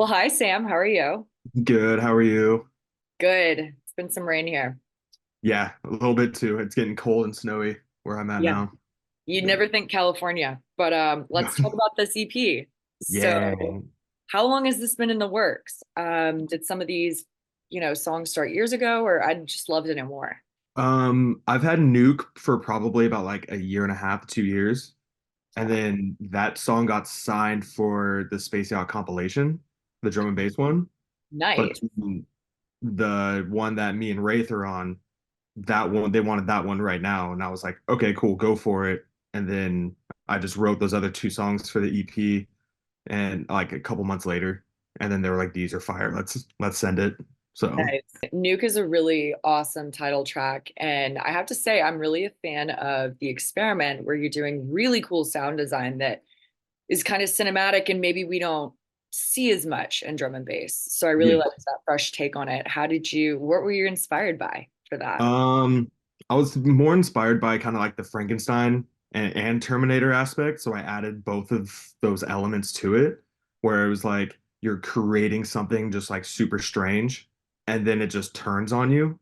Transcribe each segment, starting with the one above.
Well, hi, Sam. How are you? Good. How are you? Good. It's been some rain here. Yeah, a little bit too. It's getting cold and snowy where I'm at Yeah. now. You'd Yeah. never think California, but let's talk about this EP. Yeah. So, how long has this been in the works? Did some of these, songs start years ago, or I just loved it more? I've had Nuke for probably about like a year and a half, 2 years. And Yeah. then that song got signed for the Space Yacht compilation, the drum and bass one. But Nice. the one that me and Wraith are on, that one, they wanted that one right now. And I was like, okay, cool, go for it. And then I just wrote those other two songs for the EP and like a couple months later, and then they were like, "These are fire. Let's send it." So Nice. Nuke is a really awesome title track. And I have to say, I'm really a fan of the experiment where you're doing really cool sound design that is kind of cinematic and maybe we don't see as much in drum and bass. So I really yeah, liked that fresh take on it. What were you inspired by for that? I was more inspired by kind of like the Frankenstein and Terminator aspect, so I added both of those elements to it, where it was like you're creating something just like super strange, and then it just turns on you,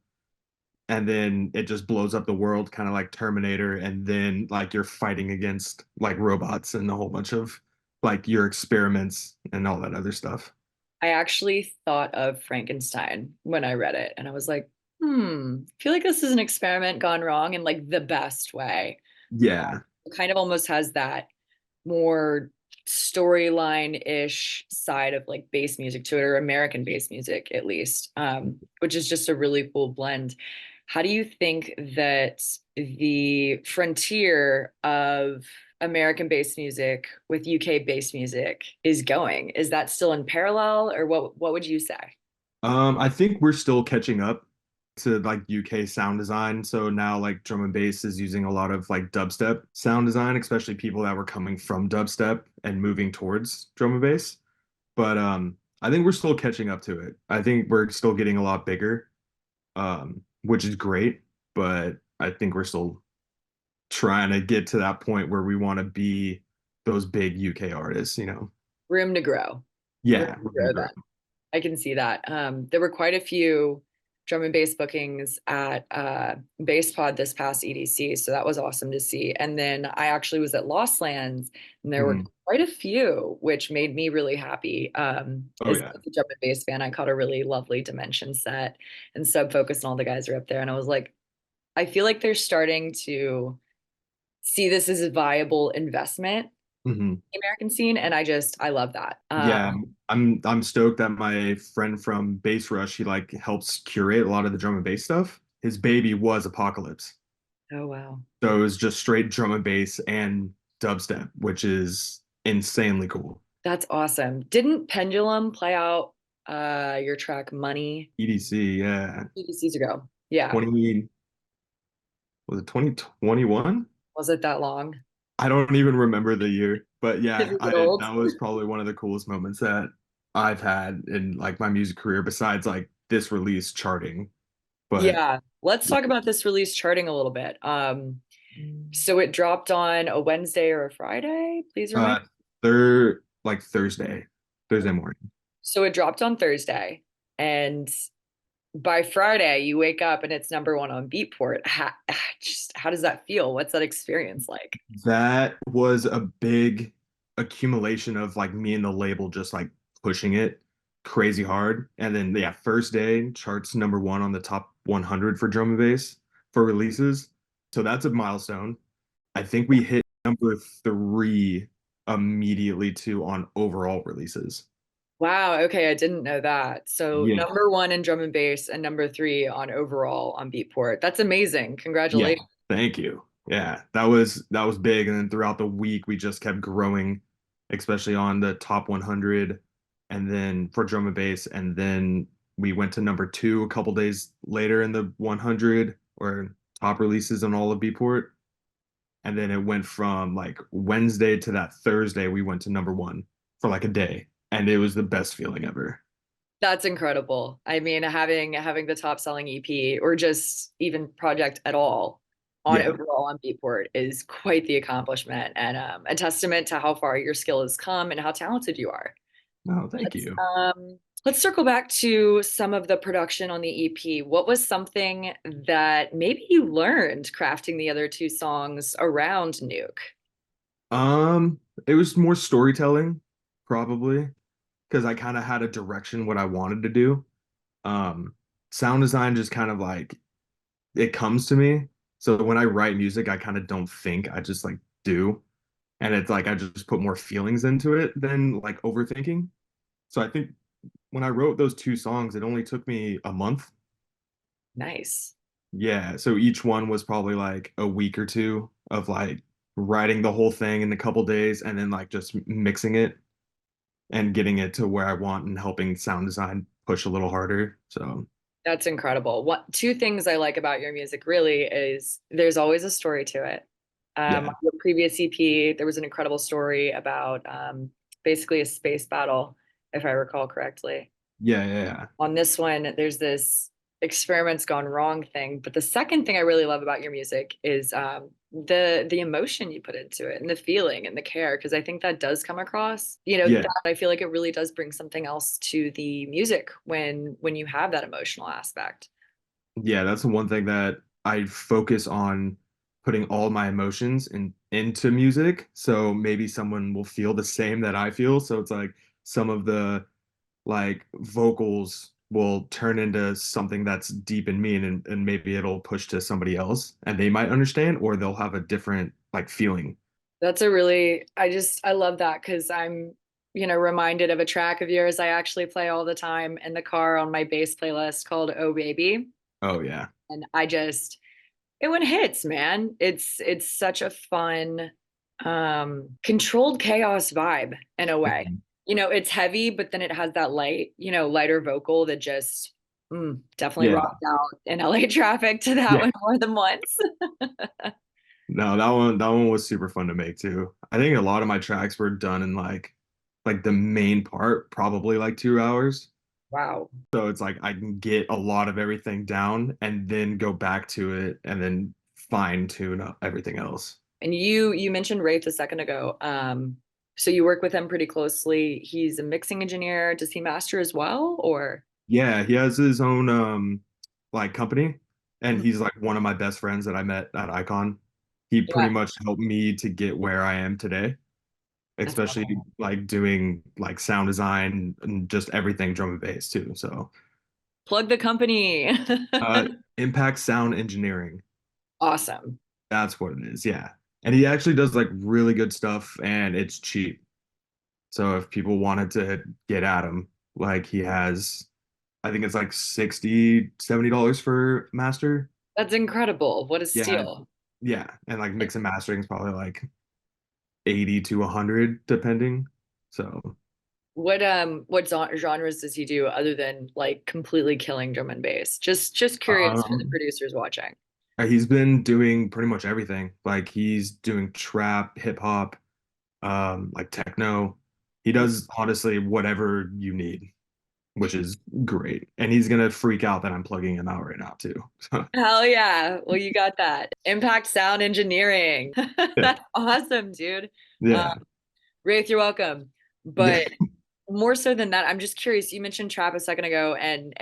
and then it just blows up the world, kind of like Terminator, and then like you're fighting against like robots and a whole bunch of like your experiments and all that other stuff. I actually thought of Frankenstein when I read it and I was like, I feel like this is an experiment gone wrong in like the best way. Yeah. It kind of almost has that more storyline-ish side of like bass music to it, or American bass music at least, which is just a really cool blend. How do you think that the frontier of American bass music with UK bass music is going? Is that still in parallel, or what would you say? I think we're still catching up to like UK sound design. So now like drum and bass is using a lot of like dubstep sound design, especially people that were coming from dubstep and moving towards drum and bass. But I think we're still catching up to it. I think we're still getting a lot bigger, which is great, but I think we're still trying to get to that point where we want to be those big UK artists. Room to grow. Room Yeah, to we're gonna grow grow. then. I can see that. There were quite a few drum and bass bookings at Bass Pod this past EDC, so that was awesome to see. And then I actually was at Lost Lands, and there were Mhm. quite a few, which made me really happy. Oh As yeah. a drum and bass fan, I caught a really lovely Dimension set, and Sub Focus and all the guys are up there, and I was like, I feel like they're starting to see this as a viable investment Mhm. in the American scene, and I love that. Yeah, I'm stoked that my friend from Bass Rush, he like helps curate a lot of the drum and bass stuff. His baby was Apocalypse. Oh wow. So it was just straight drum and bass and dubstep, which is insanely cool. That's awesome. Didn't Pendulum play out your track Money EDC, yeah. EDCs ago? Yeah. 20 was it 2021? Was it that long? I don't even remember the year, but yeah, Is it I old? that was probably one of the coolest moments that I've had in like my music career besides like this release charting. But Yeah. Let's yeah, talk about this release charting a little bit. So it dropped on a Wednesday or a Friday? Please remind uh third like Thursday me. morning. So it dropped on Thursday, and by Friday you wake up and it's number one on Beatport. How does that feel? What's that experience like? That was a big accumulation of like me and the label just like pushing it crazy hard. And then yeah, first day charts number one on the top 100 for drum and bass for releases. So that's a milestone. I think we hit number three immediately too on overall releases. Wow, okay, I didn't know that. So Yeah. number one in drum and bass and number three on overall on Beatport. That's amazing. Yeah. Congratulations. Thank you. Yeah, that was big. And then throughout the week, we just kept growing, especially on the top 100, and then for drum and bass. And then we went to number two a couple days later in the 100 or top releases on all of Beatport. And then it went from like Wednesday to that Thursday, we went to number one for like a day, and it was the best feeling ever. That's incredible. I mean, having the top selling EP or just even project at all on Yeah. overall on Beatport is quite the accomplishment and a testament to how far your skill has come and how talented you are. Oh, thank Let's you. let's circle back to some of the production on the EP. What was something that maybe you learned crafting the other two songs around Nuke? It was more storytelling, probably, because I kind of had a direction what I wanted to do. Um, Sound design just kind of like it comes to me. So when I write music, I kind of don't think, I just like do. And it's like I just put more feelings into it than like overthinking. So I think when I wrote those two songs, it only took me a month. Nice. Yeah, so each one was probably like a week or two of like writing the whole thing in a couple days and then like just mixing it and getting it to where I want and helping sound design push a little harder. So, That's incredible. What two things I like about your music really is there's always a story to it. On yeah. the previous EP, there was an incredible story about basically a space battle, if I recall correctly. Yeah, yeah, yeah. On this one, there's this experiments gone wrong thing. But the second thing I really love about your music is the emotion you put into it and the feeling and the care, because I think that does come across. Yeah. That I feel like it really does bring something else to the music when you have that emotional aspect. Yeah, that's the one thing that I focus on putting all my emotions into music. So maybe someone will feel the same that I feel. So it's like some of the like vocals will turn into something that's deep in me and maybe it'll push to somebody else and they might understand or they'll have a different like feeling. That's a really, I love that because I'm, reminded of a track of yours I actually play all the time in the car on my bass playlist called Oh Baby. Oh yeah. And it when hits, man. It's such a fun, controlled chaos vibe in a way. Mhm. It's heavy, but then it has that lighter vocal that just definitely Yeah. rocked out in LA traffic to that Yeah. one more than once. No, that one was super fun to make too. I think a lot of my tracks were done in like the main part, probably like 2 hours. Wow. So it's like I can get a lot of everything down and then go back to it and then fine tune up everything else. And you mentioned Rafe a second ago. So you work with him pretty closely. He's a mixing engineer. Does he master as well, or? Yeah, he has his own like company and Mhm. he's like one of my best friends that I met at Icon. He pretty Yeah, much helped me to get where I am today, that's especially awesome. like doing like sound design and just everything drum and bass too. So, Plug the company. uh Impact Sound Engineering. Awesome. That's what it is. Yeah. And he actually does like really good stuff and it's cheap. So if people wanted to get at him, like he has, I think it's like 60, $70 for master. That's incredible. What a Yeah. steal. Yeah. And like mix and mastering is probably like 80 to 100 depending. So, What genres does he do other than like completely killing drum and bass? Just curious for the um, producers watching. he's been doing pretty much everything. Like he's doing trap, hip hop, like techno. He does honestly whatever you need, which is great. And he's gonna freak out that I'm plugging him out right now too. So, Hell yeah. Well, you got that. Impact Sound Engineering. yeah. That's awesome, dude. Uh, Yeah. Rafe, you're welcome. Yeah. But more so than that, I'm just curious. You mentioned trap a second ago, and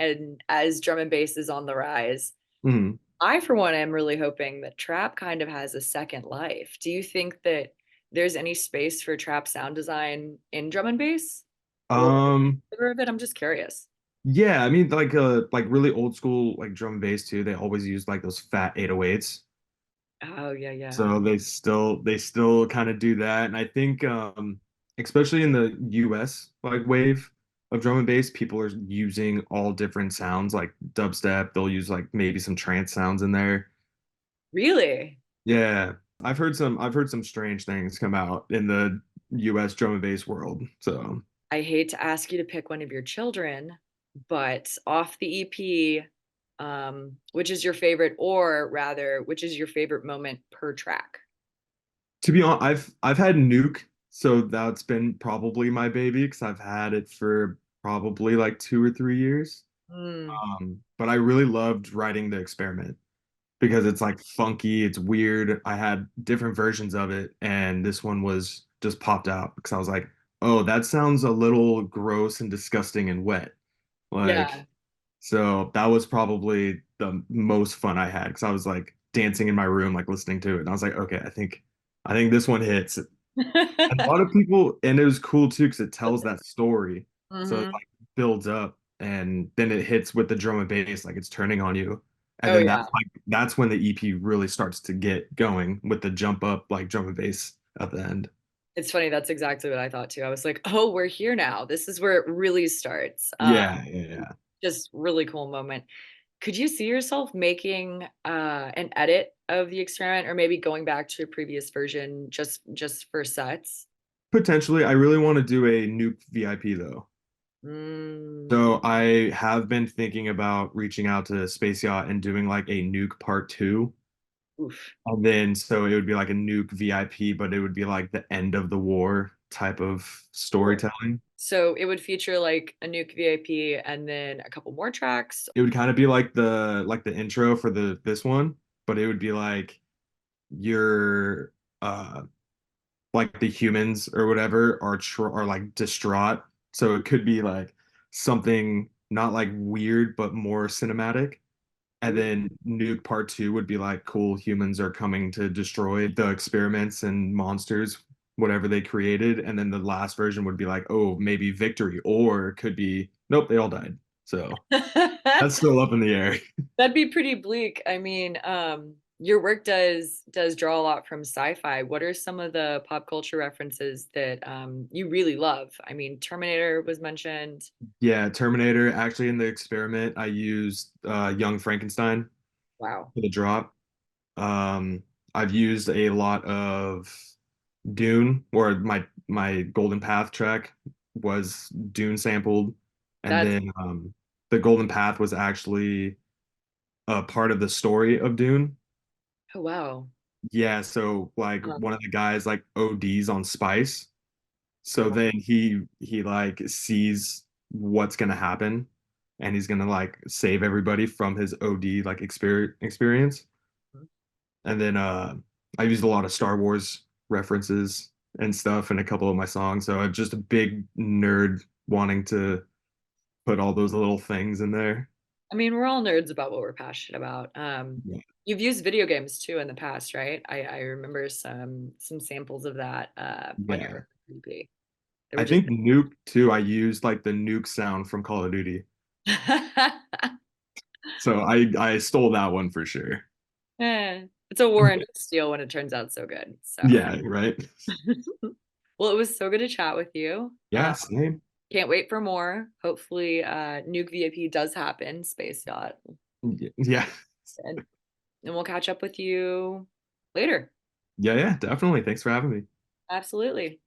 as drum and bass is on the rise, Mhm. I, for one, am really hoping that trap kind of has a second life. Do you think that there's any space for trap sound design in drum and bass? Or Um, of it? I'm just curious. yeah, I mean like really old school like drum and bass too. They always use like those fat 808s. Oh, yeah, yeah. So they still kind of do that. And I think especially in the US like wave of drum and bass, people are using all different sounds like dubstep. They'll use like maybe some trance sounds in there. Really? Yeah. I've heard some strange things come out in the US drum and bass world. So I hate to ask you to pick one of your children, but off the EP, which is your favorite, or rather, which is your favorite moment per track? to be honest, I've had Nuke, so that's been probably my baby because I've had it for probably like 2 or 3 years. Hmm. But I really loved writing the experiment because it's like funky, it's weird. I had different versions of it, and this one was just popped out because I was like, oh, that sounds a little gross and disgusting and wet. Like, Yeah. so that was probably the most fun I had because I was like dancing in my room, like listening to it. And I was like, okay, I think this one hits. And a lot of people, and it was cool too because it tells that story. So it Hmm. like builds up and then it hits with the drum and bass, like it's turning on you. And Oh then yeah. that's when the EP really starts to get going with the jump up like drum and bass at the end. It's funny, that's exactly what I thought too. I was like, "Oh, we're here now. This is where it really starts." Yeah, yeah, yeah. Just really cool moment. Could you see yourself making an edit of the experiment or maybe going back to a previous version just for sets? Potentially, I really want to do a Nuke VIP though. Mm, So I have been thinking about reaching out to Space Yacht and doing like a Nuke Part 2. oof. And then so it would be like a Nuke VIP, but it would be like the end of the war type of Cool. storytelling. So it would feature like a Nuke VIP and then a couple more tracks. It would kind of be like the intro for the this one, but it would be like your like the humans or whatever are like distraught. So it could be like something not like weird but more cinematic. And Ooh. then Nuke Part 2 would be like, cool, humans are coming to destroy the experiments and monsters, whatever they created. And then the last version would be like, oh, maybe victory, or it could be, nope, they all died. So that's still up in the air. That'd be pretty bleak. I mean, your work does draw a lot from sci-fi. What are some of the pop culture references that you really love? I mean, Terminator was mentioned. Yeah, Terminator. Actually, in the experiment, I used Young Frankenstein Wow. for the drop. Um, I've used a lot of Dune, or my Golden Path track was Dune sampled, and That's then the Golden Path was actually a part of the story of Dune. oh wow. Yeah, so like Uh, one of the guys like ODs on spice, oh so wow. then he like sees what's gonna happen, and he's gonna like save everybody from his OD like experience. And then I used a lot of Star Wars references and stuff in a couple of my songs. So I'm just a big nerd wanting to put all those little things in there. I mean, we're all nerds about what we're passionate about. Yeah. You've used video games too in the past, right? I remember some samples of that on your Yeah. EP. They were I just think Nuke too, I used like the Nuke sound from Call of Duty. So I stole that one for sure. It's a war and steel when it turns out so good. So, Yeah, right. well, it was so good to chat with you. Yeah, same. Can't wait for more. Hopefully, Nuke VIP does happen, Space Yacht, Yeah. and we'll catch up with you later. Yeah, yeah, definitely. Thanks for having me. Absolutely.